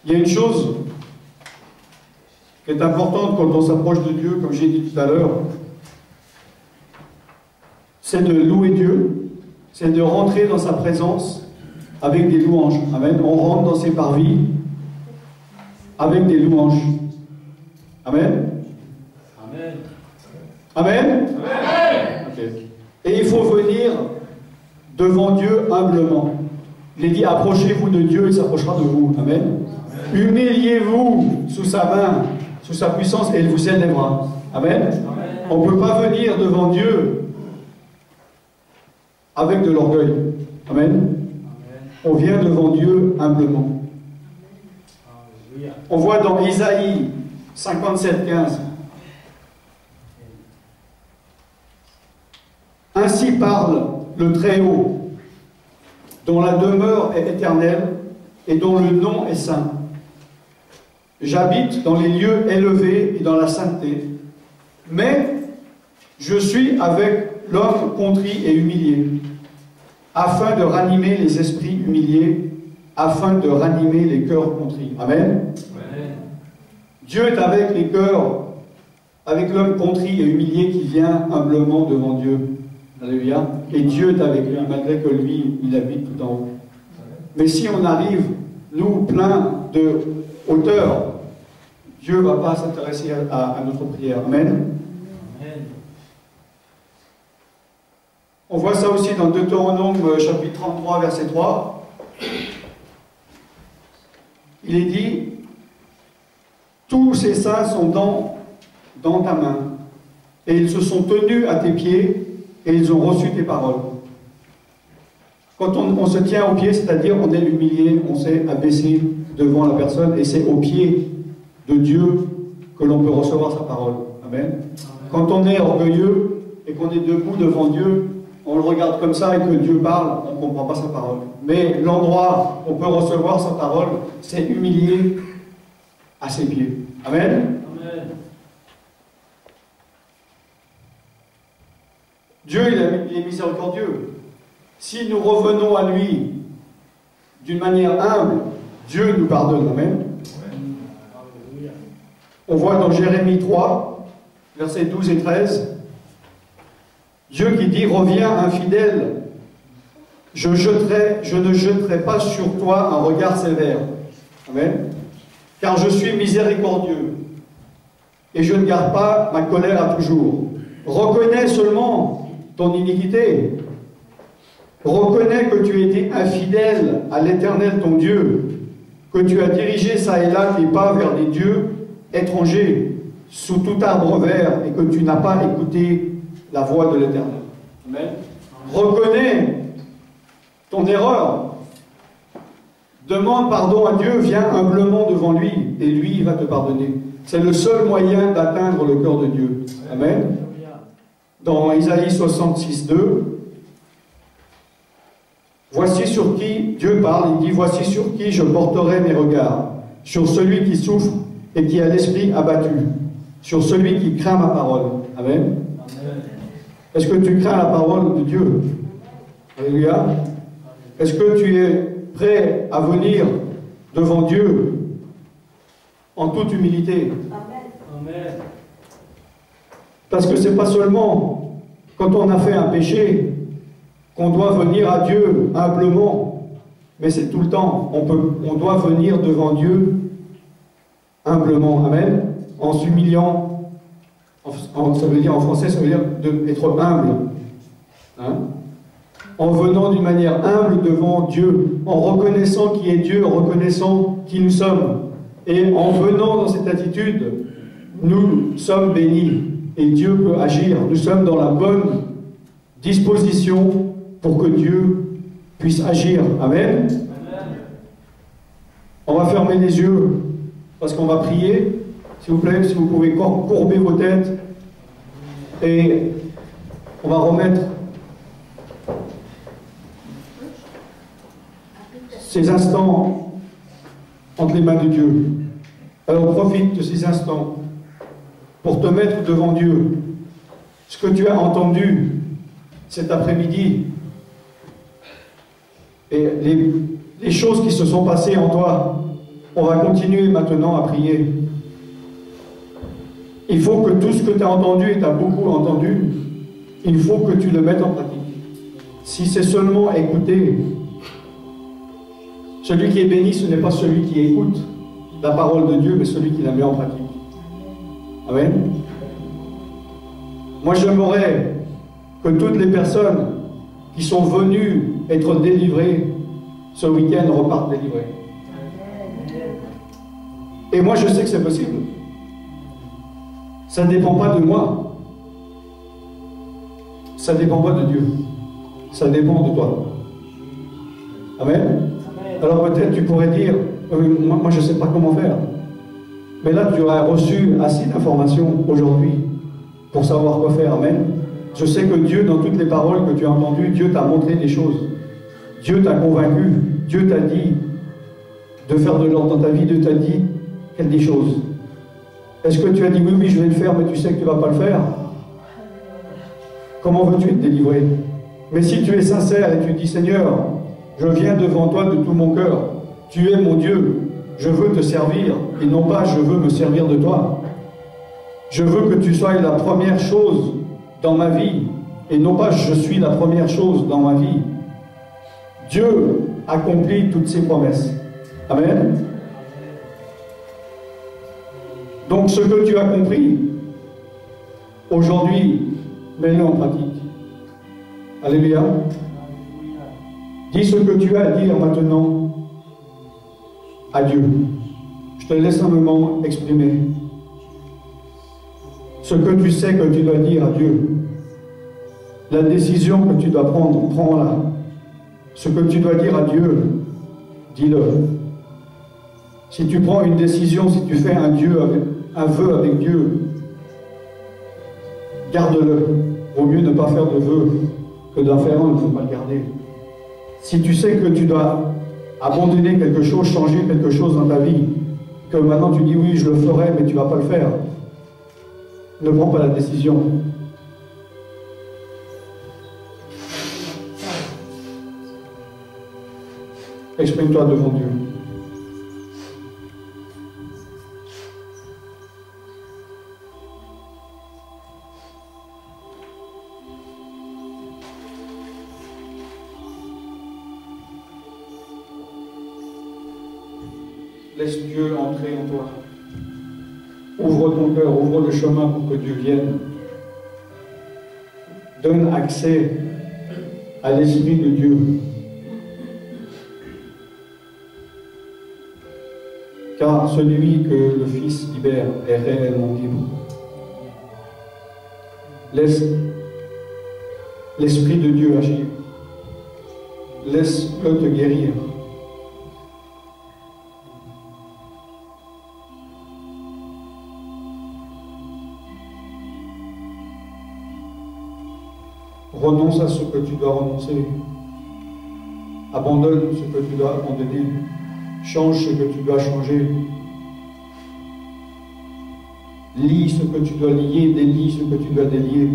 Il y a une chose qui est importante quand on s'approche de Dieu, comme j'ai dit tout à l'heure, c'est de louer Dieu, c'est de rentrer dans sa présence avec des louanges. Amen. On rentre dans ses parvis avec des louanges. Amen. Amen. Amen. Amen. Okay. Et il faut venir devant Dieu humblement. Il est dit, approchez-vous de Dieu, il s'approchera de vous. Amen. Humiliez-vous sous sa main, sous sa puissance, et il vous élèvera. Amen. Amen. On ne peut pas venir devant Dieu avec de l'orgueil. Amen. Amen. On vient devant Dieu humblement. Amen. On voit dans Isaïe 57:15. Ainsi parle le Très-Haut, dont la demeure est éternelle et dont le nom est saint. J'habite dans les lieux élevés et dans la sainteté, mais je suis avec l'homme contrit et humilié, afin de ranimer les esprits humiliés, afin de ranimer les cœurs contrits. Amen. Amen. Dieu est avec les cœurs, avec l'homme contrit et humilié qui vient humblement devant Dieu. Alléluia. Et Dieu est avec lui, malgré que lui, il habite tout en haut. Mais si on arrive, nous, pleins de hauteur, Dieu ne va pas s'intéresser à notre prière. Amen. Amen. On voit ça aussi dans Deutéronome chapitre 33, verset 3. Il est dit, tous ces saints sont dans ta main, et ils se sont tenus à tes pieds, et ils ont reçu tes paroles. Quand on se tient aux pieds, c'est-à-dire on est humilié, on s'est abaissé devant la personne, et c'est aux pieds de Dieu que l'on peut recevoir sa parole. Amen. Amen. Quand on est orgueilleux et qu'on est debout devant Dieu, on le regarde comme ça et que Dieu parle, on ne comprend pas sa parole. Mais l'endroit où on peut recevoir sa parole, c'est humilié à ses pieds. Amen. Amen. Dieu, il est miséricordieux. Si nous revenons à lui d'une manière humble, Dieu nous pardonne. Amen. On voit dans Jérémie 3, versets 12 et 13, Dieu qui dit, reviens infidèle, je ne jetterai pas sur toi un regard sévère. Amen. Car je suis miséricordieux et je ne garde pas ma colère à toujours. Reconnais seulement ton iniquité. Reconnais que tu étais infidèle à l'Éternel ton Dieu, que tu as dirigé ça et là tes pas vers des dieux étrangers, sous tout arbre vert, et que tu n'as pas écouté la voix de l'Éternel. Amen. Reconnais ton erreur. Demande pardon à Dieu, viens humblement devant lui, et lui, il va te pardonner. C'est le seul moyen d'atteindre le cœur de Dieu. Amen. Dans Isaïe 66, 2, voici sur qui, Dieu parle, il dit, voici sur qui je porterai mes regards, sur celui qui souffre et qui a l'esprit abattu, sur celui qui craint ma parole. Amen. Amen. Est-ce que tu crains la parole de Dieu? Alléluia. Est-ce que tu es prêt à venir devant Dieu en toute humilité? Amen. Parce que ce n'est pas seulement quand on a fait un péché qu'on doit venir à Dieu humblement, mais c'est tout le temps. On doit venir devant Dieu humblement. Amen. En s'humiliant. Ça veut dire en français, ça veut dire d'être humble. Hein? En venant d'une manière humble devant Dieu, en reconnaissant qui est Dieu, en reconnaissant qui nous sommes. Et en venant dans cette attitude, nous sommes bénis et Dieu peut agir. Nous sommes dans la bonne disposition pour que Dieu puisse agir. Amen. Amen. On va fermer les yeux parce qu'on va prier. S'il vous plaît, si vous pouvez courber vos têtes et on va remettre ces instants entre les mains de Dieu. Alors profite de ces instants pour te mettre devant Dieu. Ce que tu as entendu cet après-midi et les choses qui se sont passées en toi, On va continuer maintenant à prier. Il faut que tout ce que tu as entendu et tu as beaucoup entendu, il faut que tu le mettes en pratique. Si c'est seulement écouter, celui qui est béni, ce n'est pas celui qui écoute la parole de Dieu, mais celui qui la met en pratique. Amen. Moi, j'aimerais que toutes les personnes qui sont venues être délivrées ce week-end repartent délivrées. Et moi, je sais que c'est possible. Ça ne dépend pas de moi. Ça ne dépend pas de Dieu. Ça dépend de toi. Amen. Alors peut-être tu pourrais dire, moi je ne sais pas comment faire. Mais là, tu auras reçu assez d'informations aujourd'hui pour savoir quoi faire. Amen. Je sais que Dieu, dans toutes les paroles que tu as entendues, Dieu t'a montré des choses. Dieu t'a convaincu. Dieu t'a dit de faire de l'ordre dans ta vie. Dieu t'a dit des choses. Est-ce que tu as dit oui, oui, je vais le faire, mais tu sais que tu ne vas pas le faire? Comment veux-tu être délivré? Mais si tu es sincère et tu dis, Seigneur, je viens devant toi de tout mon cœur, tu es mon Dieu, je veux te servir, et non pas je veux me servir de toi. Je veux que tu sois la première chose dans ma vie, et non pas je suis la première chose dans ma vie. Dieu accomplit toutes ses promesses. Amen. Donc ce que tu as compris, aujourd'hui, mets-le en pratique. Alléluia. Dis ce que tu as à dire maintenant à Dieu. Je te laisse un moment exprimer. Ce que tu sais que tu dois dire à Dieu. La décision que tu dois prendre, prends-la. Ce que tu dois dire à Dieu, dis-le. Si tu prends une décision, si tu fais un vœu avec Dieu, garde-le. Vaut mieux ne pas faire de vœu que d'en faire un, il ne faut pas le garder. Si tu sais que tu dois abandonner quelque chose, changer quelque chose dans ta vie, que maintenant tu dis oui, je le ferai, mais tu ne vas pas le faire, ne prends pas la décision. Exprime-toi devant Dieu. Laisse Dieu entrer en toi. Ouvre ton cœur, ouvre le chemin pour que Dieu vienne. Donne accès à l'Esprit de Dieu. Car celui que le Fils libère est réellement libre. Laisse l'Esprit de Dieu agir. Laisse-le te guérir. Renonce à ce que tu dois renoncer. Abandonne ce que tu dois abandonner. Change ce que tu dois changer. Lie ce que tu dois lier. Délie ce que tu dois délier.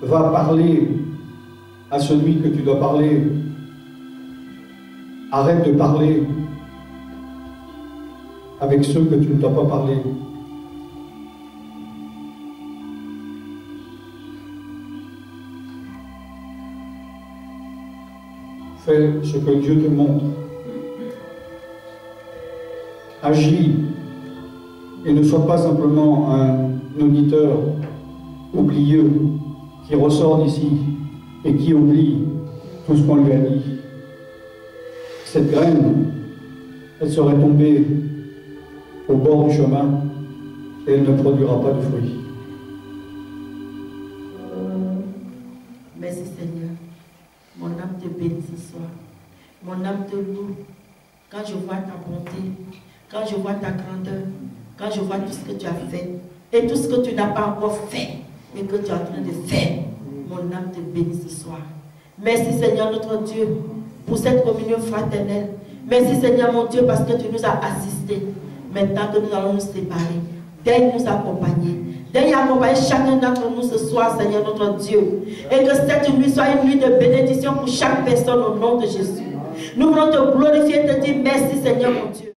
Va parler à celui que tu dois parler. Arrête de parler avec ceux que tu ne dois pas parler. Fais ce que Dieu te montre. Agis et ne sois pas simplement un auditeur oublieux qui ressort d'ici et qui oublie tout ce qu'on lui a dit. Cette graine, elle serait tombée au bord du chemin et elle ne produira pas de fruits. Merci Seigneur. Mon âme te bénit ce soir. Mon âme te loue. Quand je vois ta bonté, quand je vois ta grandeur, quand je vois tout ce que tu as fait et tout ce que tu n'as pas encore fait et que tu es en train de faire, mon âme te bénit ce soir. Merci Seigneur notre Dieu pour cette communion fraternelle. Merci Seigneur mon Dieu parce que tu nous as assistés. Maintenant que nous allons nous séparer, daigne nous accompagner. Daigne accompagner chacun d'entre nous ce soir, Seigneur notre Dieu. Et que cette nuit soit une nuit de bénédiction pour chaque personne au nom de Jésus. Nous voulons te glorifier et te dire merci Seigneur mon Dieu.